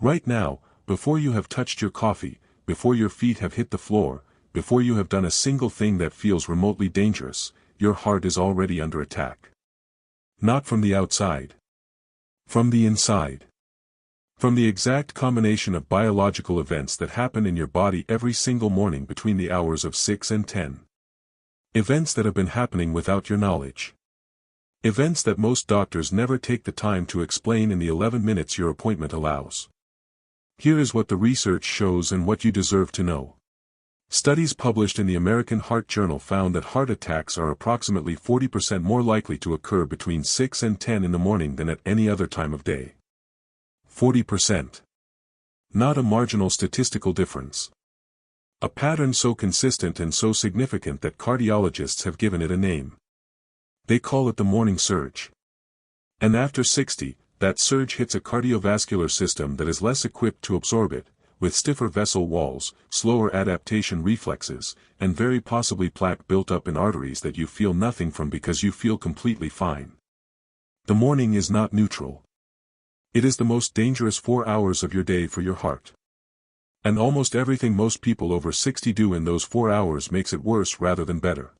Right now, before you have touched your coffee, before your feet have hit the floor, before you have done a single thing that feels remotely dangerous, your heart is already under attack. Not from the outside. From the inside. From the exact combination of biological events that happen in your body every single morning between the hours of 6 and 10. Events that have been happening without your knowledge. Events that most doctors never take the time to explain in the 11 minutes your appointment allows. Here is what the research shows and what you deserve to know. Studies published in the American Heart Journal found that heart attacks are approximately 40% more likely to occur between 6 and 10 in the morning than at any other time of day. 40%. Not a marginal statistical difference. A pattern so consistent and so significant that cardiologists have given it a name. They call it the morning surge. And after 60, that surge hits a cardiovascular system that is less equipped to absorb it, with stiffer vessel walls, slower adaptation reflexes, and very possibly plaque built up in arteries that you feel nothing from because you feel completely fine. The morning is not neutral. It is the most dangerous 4 hours of your day for your heart. And almost everything most people over 60 do in those 4 hours makes it worse rather than better.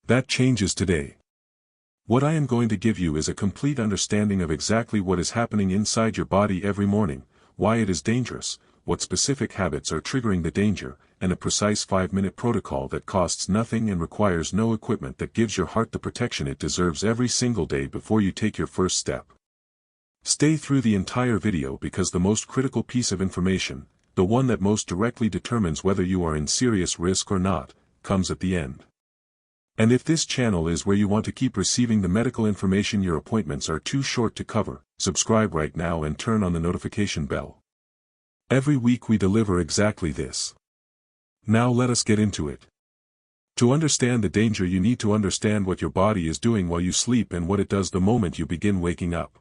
That changes today. What I am going to give you is a complete understanding of exactly what is happening inside your body every morning, why it is dangerous, what specific habits are triggering the danger, and a precise 5-minute protocol that costs nothing and requires no equipment that gives your heart the protection it deserves every single day before you take your first step. Stay through the entire video because the most critical piece of information, the one that most directly determines whether you are in serious risk or not, comes at the end. And if this channel is where you want to keep receiving the medical information your appointments are too short to cover, subscribe right now and turn on the notification bell. Every week we deliver exactly this. Now let us get into it. To understand the danger you need to understand what your body is doing while you sleep and what it does the moment you begin waking up.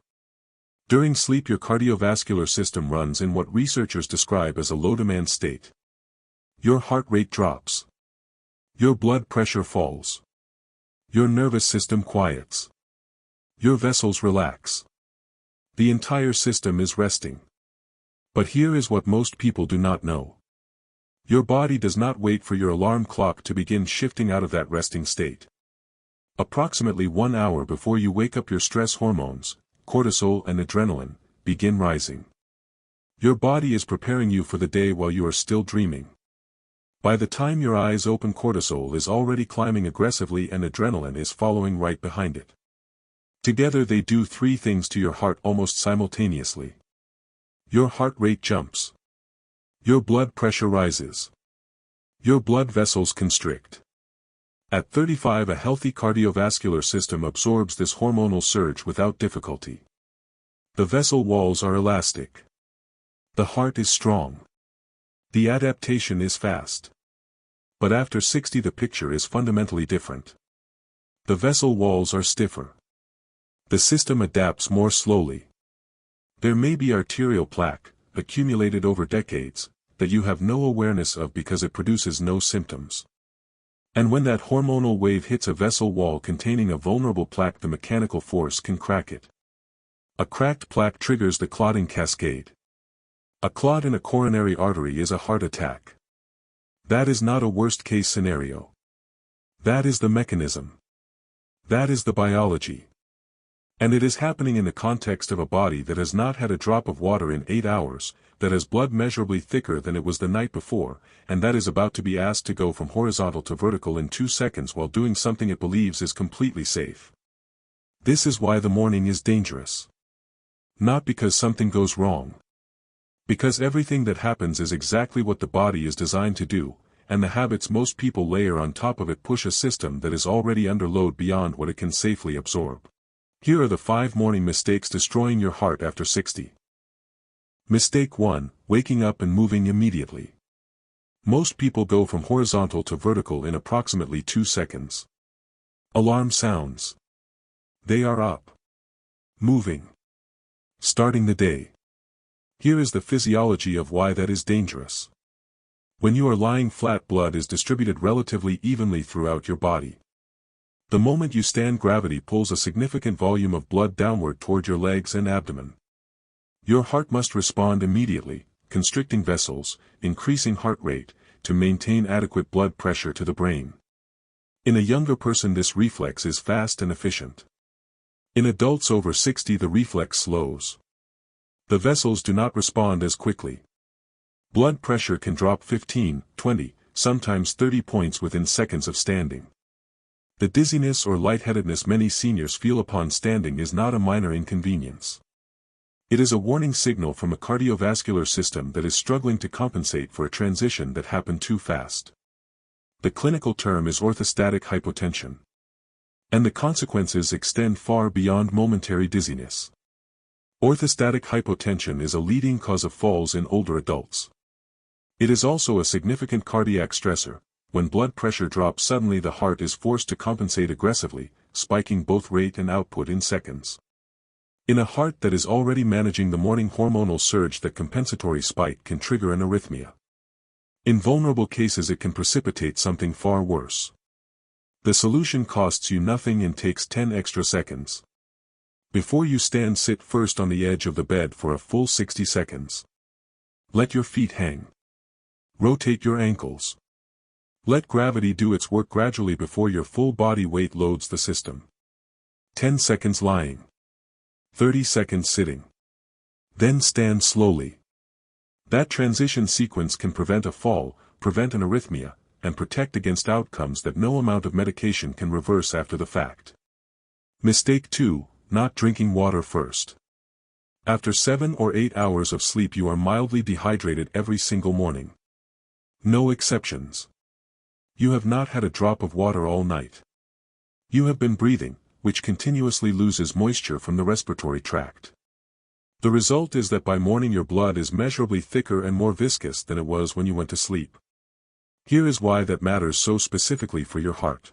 During sleep your cardiovascular system runs in what researchers describe as a low-demand state. Your heart rate drops. Your blood pressure falls. Your nervous system quiets. Your vessels relax. The entire system is resting. But here is what most people do not know. Your body does not wait for your alarm clock to begin shifting out of that resting state. Approximately 1 hour before you wake up your stress hormones, cortisol and adrenaline, begin rising. Your body is preparing you for the day while you are still dreaming. By the time your eyes open cortisol is already climbing aggressively and adrenaline is following right behind it. Together they do 3 things to your heart almost simultaneously. Your heart rate jumps. Your blood pressure rises. Your blood vessels constrict. At 35 a healthy cardiovascular system absorbs this hormonal surge without difficulty. The vessel walls are elastic. The heart is strong. The adaptation is fast. But after 60 the picture is fundamentally different. The vessel walls are stiffer. The system adapts more slowly. There may be arterial plaque, accumulated over decades, that you have no awareness of because it produces no symptoms. And when that hormonal wave hits a vessel wall containing a vulnerable plaque the mechanical force can crack it. A cracked plaque triggers the clotting cascade. A clot in a coronary artery is a heart attack. That is not a worst-case scenario. That is the mechanism. That is the biology. And it is happening in the context of a body that has not had a drop of water in 8 hours, that has blood measurably thicker than it was the night before, and that is about to be asked to go from horizontal to vertical in 2 seconds while doing something it believes is completely safe. This is why the morning is dangerous. Not because something goes wrong. Because everything that happens is exactly what the body is designed to do, and the habits most people layer on top of it push a system that is already under load beyond what it can safely absorb. Here are the 5 morning mistakes destroying your heart after 60. Mistake 1, waking up and moving immediately. Most people go from horizontal to vertical in approximately 2 seconds. Alarm sounds. They are up. Moving. Starting the day. Here is the physiology of why that is dangerous. When you are lying flat, blood is distributed relatively evenly throughout your body. The moment you stand, gravity pulls a significant volume of blood downward toward your legs and abdomen. Your heart must respond immediately, constricting vessels, increasing heart rate, to maintain adequate blood pressure to the brain. In a younger person this reflex is fast and efficient. In adults over 60 the reflex slows. The vessels do not respond as quickly. Blood pressure can drop 15, 20, sometimes 30 points within seconds of standing. The dizziness or lightheadedness many seniors feel upon standing is not a minor inconvenience. It is a warning signal from a cardiovascular system that is struggling to compensate for a transition that happened too fast. The clinical term is orthostatic hypotension. And the consequences extend far beyond momentary dizziness. Orthostatic hypotension is a leading cause of falls in older adults. It is also a significant cardiac stressor. When blood pressure drops suddenly the heart is forced to compensate aggressively, spiking both rate and output in seconds. In a heart that is already managing the morning hormonal surge, that compensatory spike can trigger an arrhythmia. In vulnerable cases it can precipitate something far worse. The solution costs you nothing and takes 10 extra seconds. Before you stand, sit first on the edge of the bed for a full 60 seconds. Let your feet hang. Rotate your ankles. Let gravity do its work gradually before your full body weight loads the system. 10 seconds lying. 30 seconds sitting. Then stand slowly. That transition sequence can prevent a fall, prevent an arrhythmia, and protect against outcomes that no amount of medication can reverse after the fact. Mistake 2, not drinking water first. After 7 or 8 hours of sleep you are mildly dehydrated every single morning. No exceptions. You have not had a drop of water all night. You have been breathing, which continuously loses moisture from the respiratory tract. The result is that by morning your blood is measurably thicker and more viscous than it was when you went to sleep. Here is why that matters so specifically for your heart.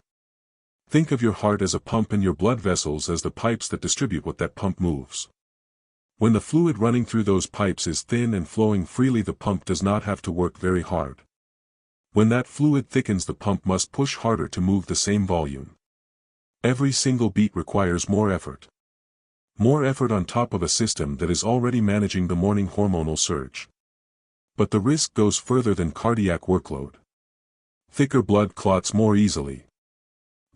Think of your heart as a pump and your blood vessels as the pipes that distribute what that pump moves. When the fluid running through those pipes is thin and flowing freely, the pump does not have to work very hard. When that fluid thickens, the pump must push harder to move the same volume. Every single beat requires more effort. More effort on top of a system that is already managing the morning hormonal surge. But the risk goes further than cardiac workload. Thicker blood clots more easily.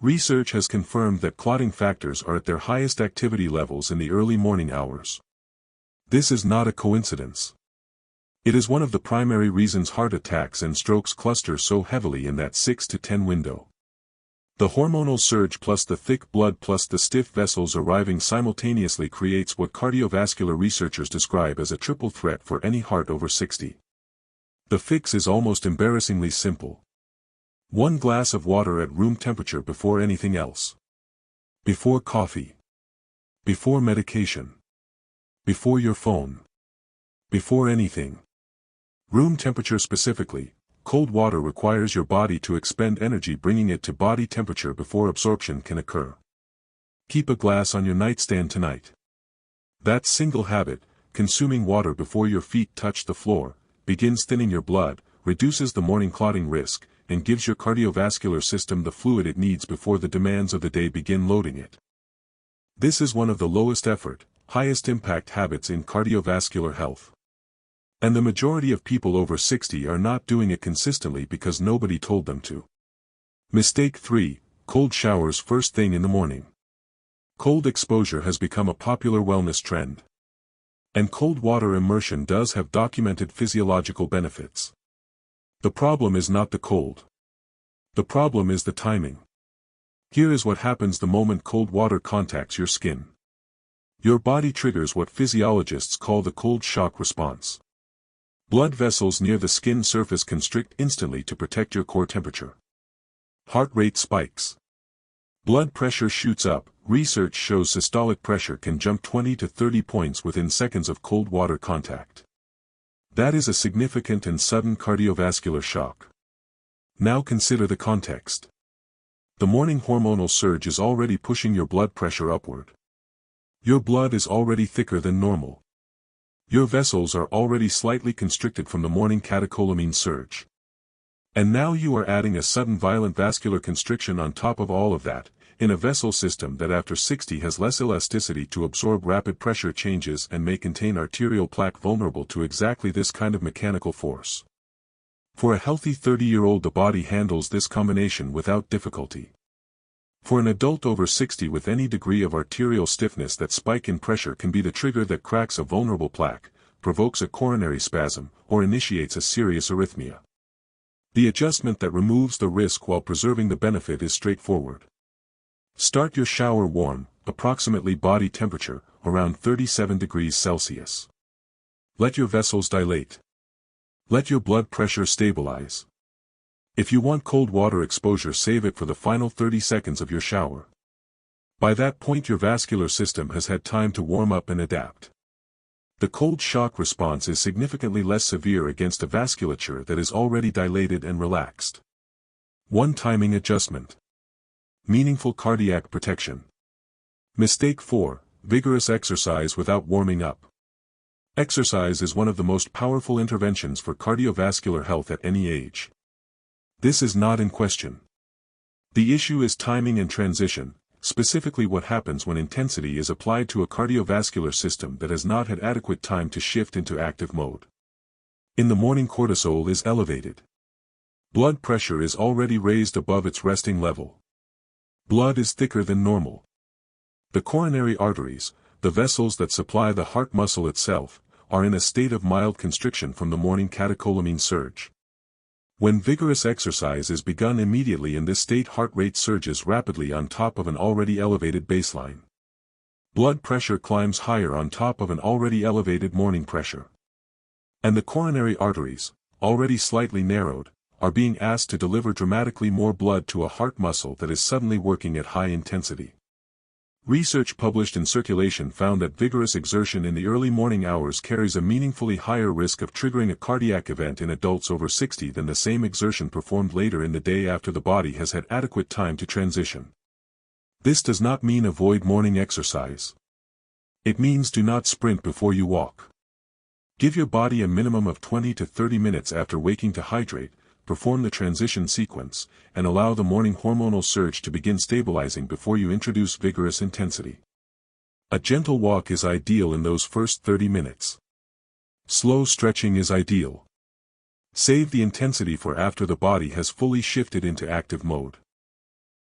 Research has confirmed that clotting factors are at their highest activity levels in the early morning hours. This is not a coincidence. It is one of the primary reasons heart attacks and strokes cluster so heavily in that 6 to 10 window. The hormonal surge plus the thick blood plus the stiff vessels arriving simultaneously creates what cardiovascular researchers describe as a triple threat for any heart over 60. The fix is almost embarrassingly simple. 1 glass of water at room temperature before anything else. Before coffee. Before medication. Before your phone. Before anything. Room temperature specifically. Cold water requires your body to expend energy, bringing it to body temperature before absorption can occur. Keep a glass on your nightstand tonight. That single habit, consuming water before your feet touch the floor, begins thinning your blood, reduces the morning clotting risk, and gives your cardiovascular system the fluid it needs before the demands of the day begin loading it. This is one of the lowest effort, highest impact habits in cardiovascular health. And the majority of people over 60 are not doing it consistently because nobody told them to. Mistake 3, cold showers first thing in the morning. Cold exposure has become a popular wellness trend. And cold water immersion does have documented physiological benefits. The problem is not the cold. The problem is the timing. Here is what happens the moment cold water contacts your skin. Your body triggers what physiologists call the cold shock response. Blood vessels near the skin surface constrict instantly to protect your core temperature. Heart rate spikes. Blood pressure shoots up. Research shows systolic pressure can jump 20 to 30 points within seconds of cold water contact. That is a significant and sudden cardiovascular shock. Now consider the context. The morning hormonal surge is already pushing your blood pressure upward. Your blood is already thicker than normal. Your vessels are already slightly constricted from the morning catecholamine surge. And now you are adding a sudden violent vascular constriction on top of all of that, in a vessel system that after 60 has less elasticity to absorb rapid pressure changes and may contain arterial plaque vulnerable to exactly this kind of mechanical force. For a healthy 30-year-old, the body handles this combination without difficulty. For an adult over 60 with any degree of arterial stiffness, that spike in pressure can be the trigger that cracks a vulnerable plaque, provokes a coronary spasm, or initiates a serious arrhythmia. The adjustment that removes the risk while preserving the benefit is straightforward. Start your shower warm, approximately body temperature, around 37 degrees Celsius. Let your vessels dilate. Let your blood pressure stabilize. If you want cold water exposure, save it for the final 30 seconds of your shower. By that point, your vascular system has had time to warm up and adapt. The cold shock response is significantly less severe against a vasculature that is already dilated and relaxed. 1. Timing adjustment. Meaningful cardiac protection. Mistake 4. Vigorous exercise without warming up. Exercise is one of the most powerful interventions for cardiovascular health at any age. This is not in question. The issue is timing and transition, specifically what happens when intensity is applied to a cardiovascular system that has not had adequate time to shift into active mode. In the morning, cortisol is elevated. Blood pressure is already raised above its resting level. Blood is thicker than normal. The coronary arteries, the vessels that supply the heart muscle itself, are in a state of mild constriction from the morning catecholamine surge. When vigorous exercise is begun, immediately in this state, heart rate surges rapidly on top of an already elevated baseline. Blood pressure climbs higher on top of an already elevated morning pressure. And the coronary arteries, already slightly narrowed, are being asked to deliver dramatically more blood to a heart muscle that is suddenly working at high intensity. Research published in Circulation found that vigorous exertion in the early morning hours carries a meaningfully higher risk of triggering a cardiac event in adults over 60 than the same exertion performed later in the day after the body has had adequate time to transition. This does not mean avoid morning exercise. It means do not sprint before you walk. Give your body a minimum of 20 to 30 minutes after waking to hydrate, perform the transition sequence, and allow the morning hormonal surge to begin stabilizing before you introduce vigorous intensity. A gentle walk is ideal in those first 30 minutes. Slow stretching is ideal. Save the intensity for after the body has fully shifted into active mode.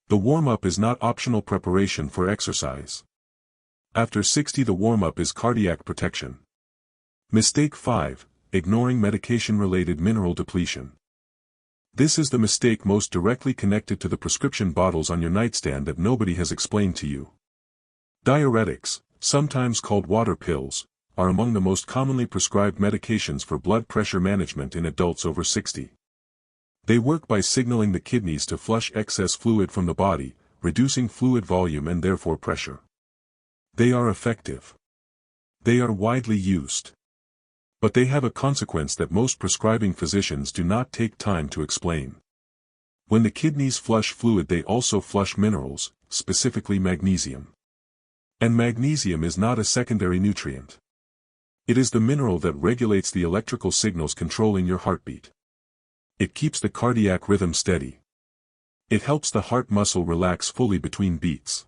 The warm-up is not optional preparation for exercise. After 60, the warm-up is cardiac protection. Mistake 5. Ignoring medication-related mineral depletion. This is the mistake most directly connected to the prescription bottles on your nightstand that nobody has explained to you. Diuretics, sometimes called water pills, are among the most commonly prescribed medications for blood pressure management in adults over 60. They work by signaling the kidneys to flush excess fluid from the body, reducing fluid volume and therefore pressure. They are effective. They are widely used. But they have a consequence that most prescribing physicians do not take time to explain. When the kidneys flush fluid, they also flush minerals, specifically magnesium. And magnesium is not a secondary nutrient. It is the mineral that regulates the electrical signals controlling your heartbeat. It keeps the cardiac rhythm steady. It helps the heart muscle relax fully between beats.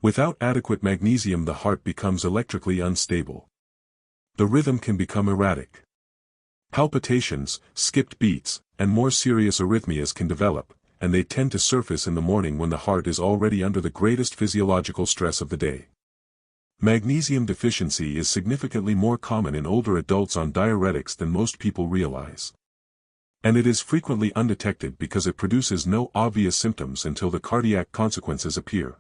Without adequate magnesium, the heart becomes electrically unstable. The rhythm can become erratic. Palpitations, skipped beats, and more serious arrhythmias can develop, and they tend to surface in the morning when the heart is already under the greatest physiological stress of the day. Magnesium deficiency is significantly more common in older adults on diuretics than most people realize. And it is frequently undetected because it produces no obvious symptoms until the cardiac consequences appear.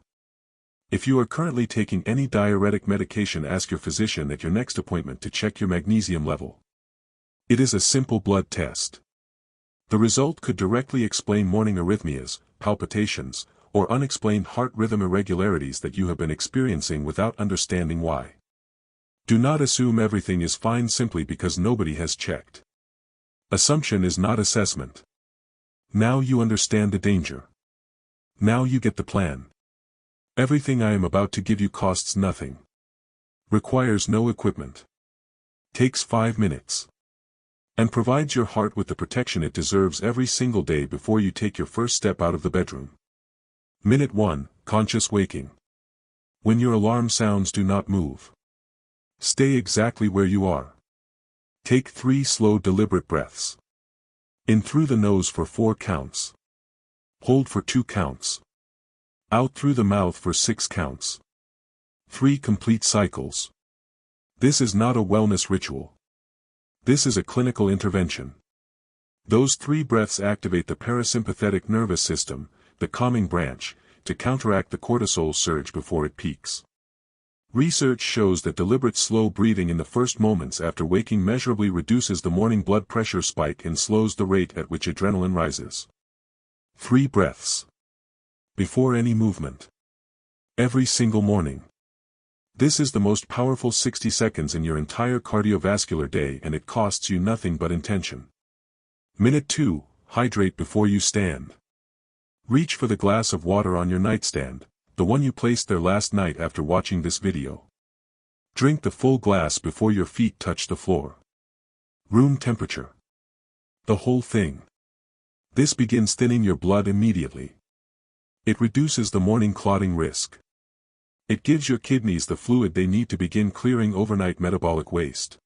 If you are currently taking any diuretic medication, ask your physician at your next appointment to check your magnesium level. It is a simple blood test. The result could directly explain morning arrhythmias, palpitations, or unexplained heart rhythm irregularities that you have been experiencing without understanding why. Do not assume everything is fine simply because nobody has checked. Assumption is not assessment. Now you understand the danger. Now you get the plan. Everything I am about to give you costs nothing. Requires no equipment. Takes 5 minutes. And provides your heart with the protection it deserves every single day before you take your first step out of the bedroom. Minute 1. conscious waking. When your alarm sounds, do not move. Stay exactly where you are. Take 3 slow deliberate breaths. In through the nose for 4 counts. Hold for 2 counts. Out through the mouth for 6 counts. 3 complete cycles. This is not a wellness ritual. This is a clinical intervention. Those 3 breaths activate the parasympathetic nervous system, the calming branch, to counteract the cortisol surge before it peaks. Research shows that deliberate slow breathing in the first moments after waking measurably reduces the morning blood pressure spike and slows the rate at which adrenaline rises. 3 breaths. Before any movement. Every single morning. This is the most powerful 60 seconds in your entire cardiovascular day, and it costs you nothing but intention. Minute 2, hydrate before you stand. Reach for the glass of water on your nightstand, the one you placed there last night after watching this video. Drink the full glass before your feet touch the floor. Room temperature. The whole thing. This begins thinning your blood immediately. It reduces the morning clotting risk. It gives your kidneys the fluid they need to begin clearing overnight metabolic waste.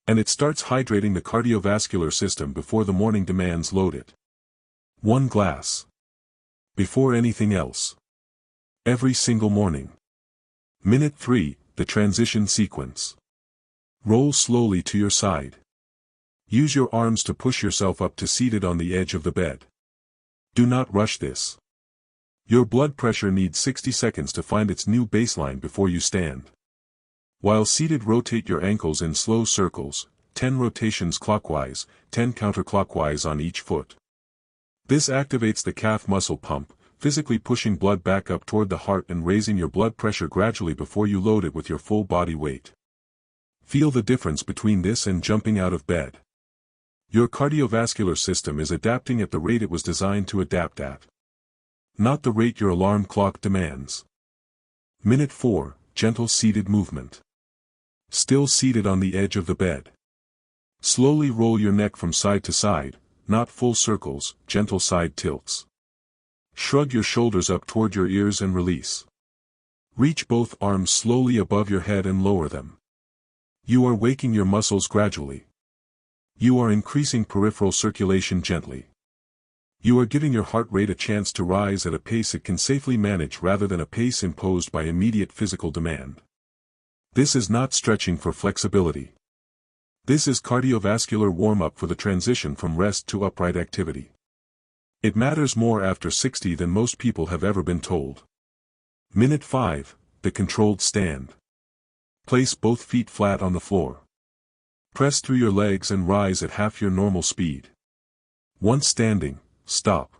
And it starts hydrating the cardiovascular system before the morning demands load it. 1 glass. Before anything else. Every single morning. Minute 3, the transition sequence. Roll slowly to your side. Use your arms to push yourself up to seated on the edge of the bed. Do not rush this. Your blood pressure needs 60 seconds to find its new baseline before you stand. While seated, rotate your ankles in slow circles, 10 rotations clockwise, 10 counterclockwise on each foot. This activates the calf muscle pump, physically pushing blood back up toward the heart and raising your blood pressure gradually before you load it with your full body weight. Feel the difference between this and jumping out of bed. Your cardiovascular system is adapting at the rate it was designed to adapt at. Not the rate your alarm clock demands. Minute 4, gentle seated movement. Still seated on the edge of the bed. Slowly roll your neck from side to side, not full circles, gentle side tilts. Shrug your shoulders up toward your ears and release. Reach both arms slowly above your head and lower them. You are waking your muscles gradually. You are increasing peripheral circulation gently. You are giving your heart rate a chance to rise at a pace it can safely manage rather than a pace imposed by immediate physical demand. This is not stretching for flexibility. This is cardiovascular warm-up for the transition from rest to upright activity. It matters more after 60 than most people have ever been told. Minute 5, the controlled stand. Place both feet flat on the floor. Press through your legs and rise at half your normal speed. Once standing, stop.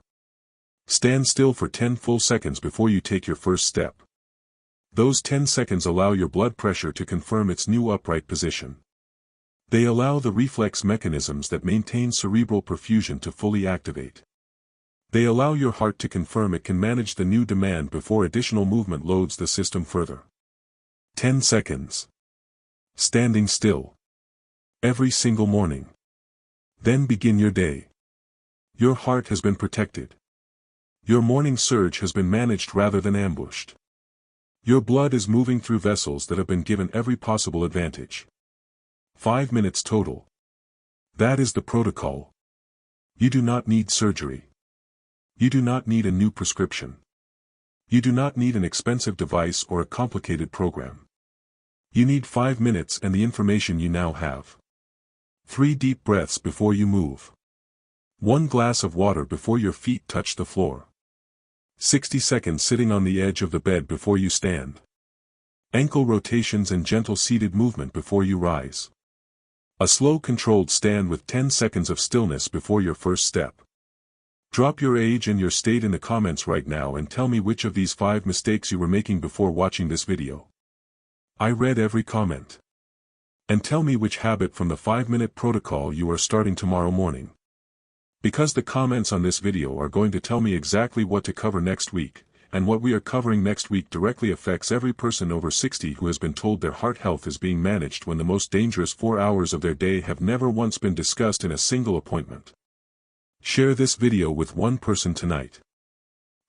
Stand still for 10 full seconds before you take your first step. Those 10 seconds allow your blood pressure to confirm its new upright position. They allow the reflex mechanisms that maintain cerebral perfusion to fully activate. They allow your heart to confirm it can manage the new demand before additional movement loads the system further. 10 seconds. Standing still. Every single morning. Then begin your day. Your heart has been protected. Your morning surge has been managed rather than ambushed. Your blood is moving through vessels that have been given every possible advantage. 5 minutes total. That is the protocol. You do not need surgery. You do not need a new prescription. You do not need an expensive device or a complicated program. You need 5 minutes and the information you now have. 3 deep breaths before you move. 1 glass of water before your feet touch the floor. 60 seconds sitting on the edge of the bed before you stand. Ankle rotations and gentle seated movement before you rise. A slow controlled stand with 10 seconds of stillness before your first step. Drop your age and your state in the comments right now and tell me which of these 5 mistakes you were making before watching this video. I read every comment. And tell me which habit from the 5-minute protocol you are starting tomorrow morning. Because the comments on this video are going to tell me exactly what to cover next week, and what we are covering next week directly affects every person over 60 who has been told their heart health is being managed when the most dangerous 4 hours of their day have never once been discussed in a single appointment. Share this video with one person tonight.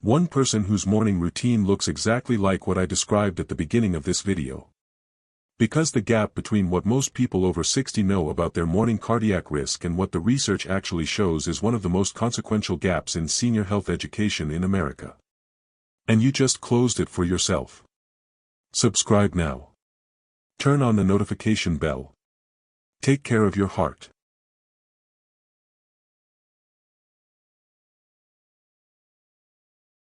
One person whose morning routine looks exactly like what I described at the beginning of this video. Because the gap between what most people over 60 know about their morning cardiac risk and what the research actually shows is one of the most consequential gaps in senior health education in America. And you just closed it for yourself. Subscribe now. Turn on the notification bell. Take care of your heart.